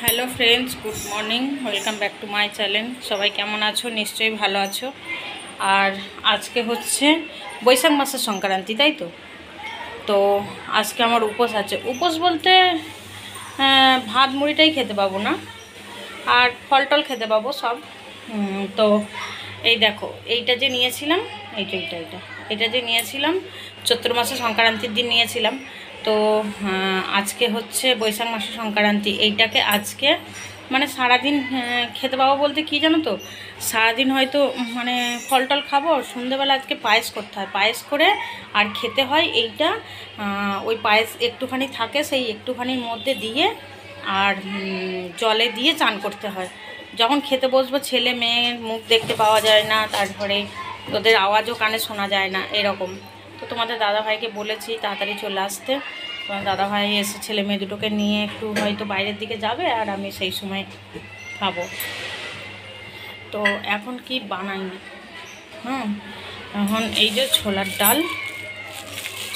Hello friends, good morning, welcome back to my channel. সবাই কেমন আছো? নিশ্চয়ই ভালো আছো। আর আজকে হচ্ছে বৈশাখ মাসের সংক্রান্তি, তাই তো? তো আজকে আমার উপোস আছে। উপোস বলতে ভাত মুড়িটাই খেতে পাবো না, আর ফল টল খেতে পাবো সব। তো এই দেখো, এইটা যে নিয়েছিলাম, এটা যে নিয়েছিলাম চৈত্র মাসে সংক্রান্তির দিন নিয়েছিলাম। তো আজকে হচ্ছে বৈশাখ মাসের সংক্রান্তি। এইটাকে আজকে মানে সারাদিন খেতে পাবো বলতে কি জানো তো, সারাদিন হয়তো মানে ফল টল খাবো, সন্ধ্যেবেলা আজকে পায়েস করতে হয়, পায়েস করে আর খেতে হয় এইটা। ওই পায়েস একটুখানি থাকে, সেই একটুখানির মধ্যে দিয়ে আর জলে দিয়ে চান করতে হয়। যখন খেতে বসবো ছেলে মেয়ের মুখ দেখতে পাওয়া যায় না, তারপরে ওদের আওয়াজও কানে শোনা যায় না, এরকম। তো তোমাদের দাদাভাইকে বলেছি তাড়াতাড়ি চলে আসতে। তোমার দাদাভাই এসে ছেলে মেয়ে দুটোকে নিয়ে একটু হয়তো বাইরের দিকে যাবে, আর আমি সেই সময় খাবো। তো এখন কি বানাই? এখন এই যে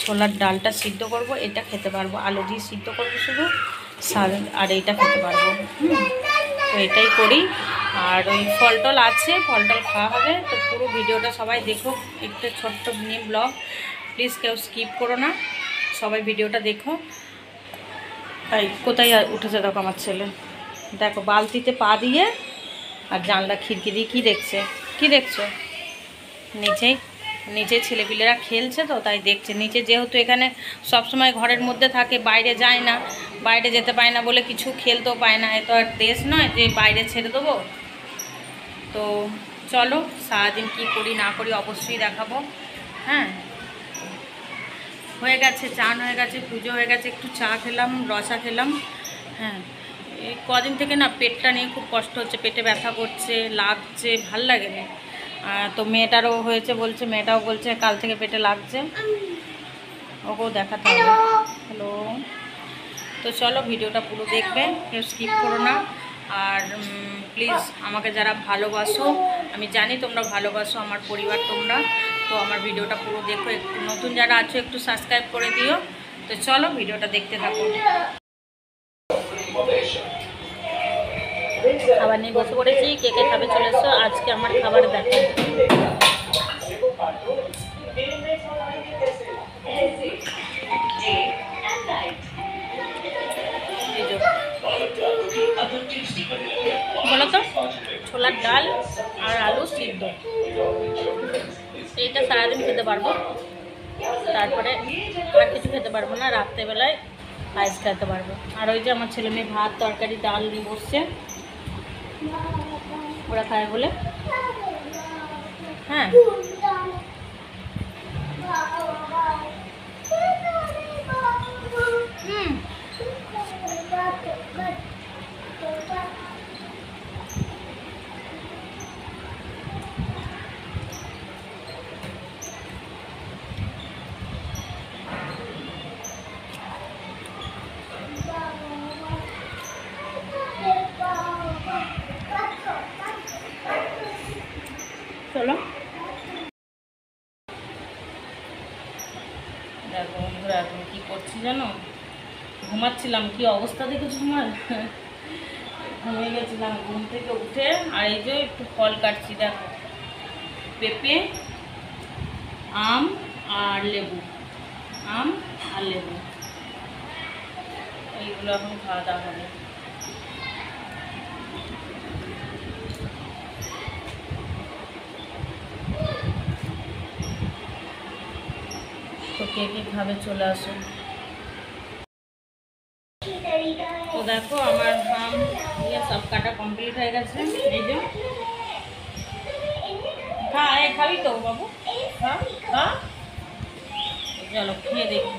ছোলার ডালটা সিদ্ধ করব, এটা খেতে পারবো, আলু দিয়ে সিদ্ধ করবো শুধু, আর এইটা খেতে পারবো। তো এটাই করি। আর ওই ফল টল আছে, ফল টল খাওয়া হবে। তো পুরো ভিডিওটা সবাই দেখো, একটু ছোট্ট মিনি ব্লগ, প্লিজ কেউ স্কিপ করো না, সবাই ভিডিওটা দেখো। তাই কোথায় উঠেছে দেখো আমার ছেলে, দেখো বালতিতে পা দিয়ে আর জানলা খিড়কি দিয়ে কি দেখছো? নিচে ছেলেপিলেরা খেলছে, তো তাই দেখছে। নিচে যেহেতু এখানে সবসময় ঘরের মধ্যে থাকে, বাইরে যায় না, বাইরে যেতে পায় না বলে কিছু খেলতেও পায় না। এত আর দেশ নয় যে বাইরে ছেড়ে দেবো। তো চলো সারাদিন কি করি না করি অবশ্যই দেখাবো। হ্যাঁ, হয়ে গেছে, চান হয়ে গেছে, পুজো হয়ে গেছে, একটু চা খেলাম, রসা খেলাম। হ্যাঁ, এই কদিন থেকে না পেটটা নিয়ে খুব কষ্ট হচ্ছে, পেটে ব্যথা করছে, লাগছে, ভাল লাগে না। তো মেয়েটারও হয়েছে, মেয়েটাও বলছে কাল থেকে পেটে লাগছে, ওকেও দেখাতে হবে। হ্যালো। তো চলো ভিডিওটা পুরো দেখবে, কেউ স্কিপ করো না। আর প্লিজ আমাকে যারা ভালোবাসো, আমি জানি তোমরা ভালোবাসো আমার পরিবার তোমরা, তো আমার ভিডিওটা পুরো দেখো। একটু নতুন যারা আছো একটু সাবস্ক্রাইব করে দিও। তো চলো ভিডিওটা দেখতে থাকো। খাবার নিয়ে বসে পড়েছি, কে কে খাবে চলে এসো। আজকে আমার খাবার দেখো, বলো তো, ছোলার ডাল আর আলু সিদ্ধ, এইটা সারাদিন খেতে পারবো। তারপরে আর কিছু খেতে পারবো না, রাত্রেবেলায় পায়েস খেতে পারবো। আর ওই যে আমার ছেলে মেয়ে ভাত তরকারি ডাল নিয়ে বসছে, ওরা খায় বলে। হ্যাঁ, চলো। দেখো বন্ধুরা, এখন কী করছি জানো? ঘুমাচ্ছিলাম, কি অবস্থা দেখেছো আমার? ঘুমিয়ে গেছিলাম, ঘুম থেকে উঠে আর এই যে একটু ফল কাটছি। দেখো, পেঁপে, আম আর লেবু, এইগুলো এখন খাওয়া দাওয়া হবে। তো কে কে খাবে চলে আসো। তো দেখো আমার আম সব কাটা কমপ্লিট হয়ে গেছে। এই যে খাবি তো বাবু? হ্যাঁ, চলো খেয়ে দেখি।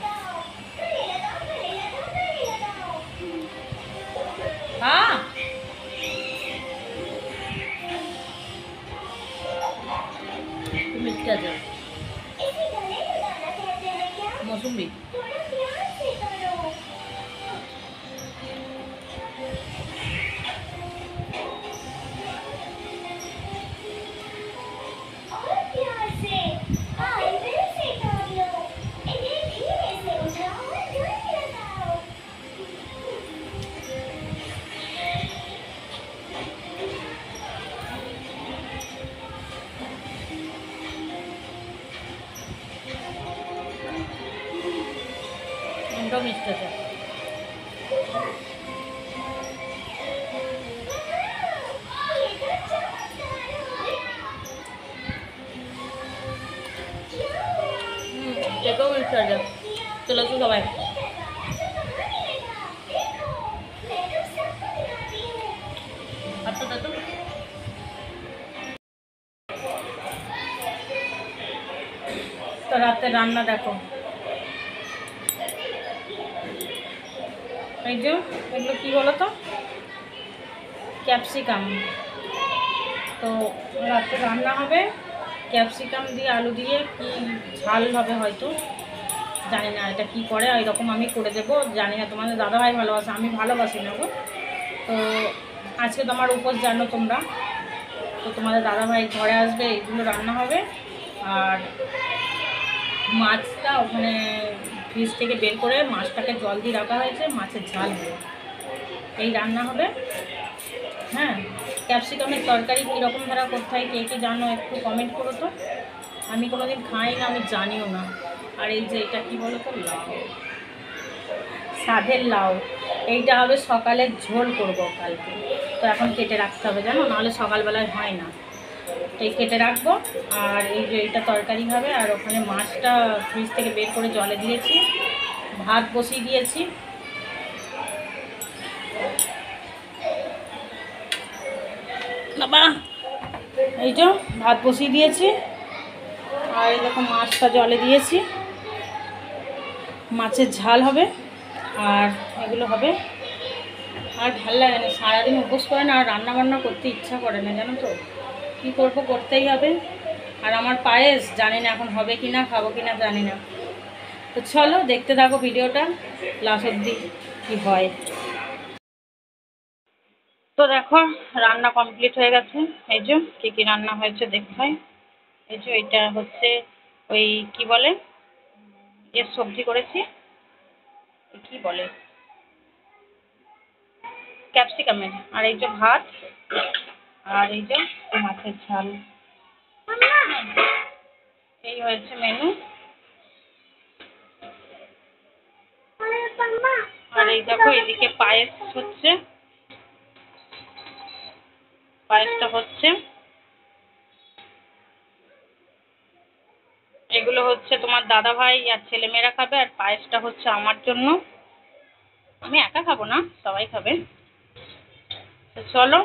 হ্যাঁ, মিষ্টি আছে, মৌসুম্বি। চলে যাও, চলে আসো সবাই। তো রাতে রান্না দেখো, এই যে এগুলো কী বলো তো, ক্যাপসিকাম। তো রাতে রান্না হবে ক্যাপসিকাম দিয়ে, আলু দিয়ে, কি ঝাল হবে হয়তো, জানি না এটা কি করে, এরকম আমি করে দেবো। জানি না, তোমাদের দাদাভাই ভালোবাসে, আমি ভালোবাসি না গো। তো আজকে তো আমার উপোস জানো তোমরা, তো তোমাদের দাদাভাই ঘরে আসবে, এইগুলো রান্না হবে। আর মাছটা ওখানে ফ্রিজ থেকে বের করে মাছটাকে জল দিয়ে রাখা হয়েছে, মাছের ঝাল হবে, এই রান্না হবে। হ্যাঁ, ক্যাপসিকামের তরকারি কীরকম ধারা করতে হয়, কে কে জানো একটু কমেন্ট করো তো। আমি কোনোদিন খাই না, আমি জানিও না। আর এই যে এটা কী বলো তো, লাউ, সাধের লাউ, এইটা হবে সকালের ঝোল করবো কালকে। তো এখন কেটে রাখতে হবে জানো, নাহলে সকালবেলায় হয় না। তো এই কেটে রাখবো। আর এই যে এইটা তরকারি হবে, আর ওখানে মাছটা ফ্রিজ থেকে বের করে জলে দিয়েছি, ভাত বসিয়ে দিয়েছি। বাবা, এই যে ভাত বসিয়ে দিয়েছি, আর এরকম মাছটা জলে দিয়েছি, মাছের ঝাল হবে, আর এগুলো হবে। আর ভাল লাগে না, সারাদিন উপোস করে না, আর রান্না বান্না করতে ইচ্ছা করে না জানো তো, কী করবো, করতেই হবে। আর আমার পায়েস জানি না এখন হবে কি না, খাবো কি না জানি না। তো চলো দেখতে থাকো ভিডিওটা লাস্ট অবধি কী হয়। তো দেখো রান্না কমপ্লিট হয়ে গেছে। এই যে কী কী রান্না হয়েছে দেখতে হয়। এই যে এটা হচ্ছে ওই কি বলে, এর সবজি করেছি, কি বলে, ক্যাপসিকামের। আর এই যে ভাত, আর এই যে মাছের ঝাল, এই হয়েছে মেনু। আর এই দেখো এদিকে পায়েস হচ্ছে, পায়েসটা হচ্ছে, এগুলো হচ্ছে তোমার দাদা ভাই আর ছেলেমেয়েরা খাবে, আর পায়েসটা হচ্ছে আমার জন্য, আমি একা খাবো না, সবাই খাবে। তো চলো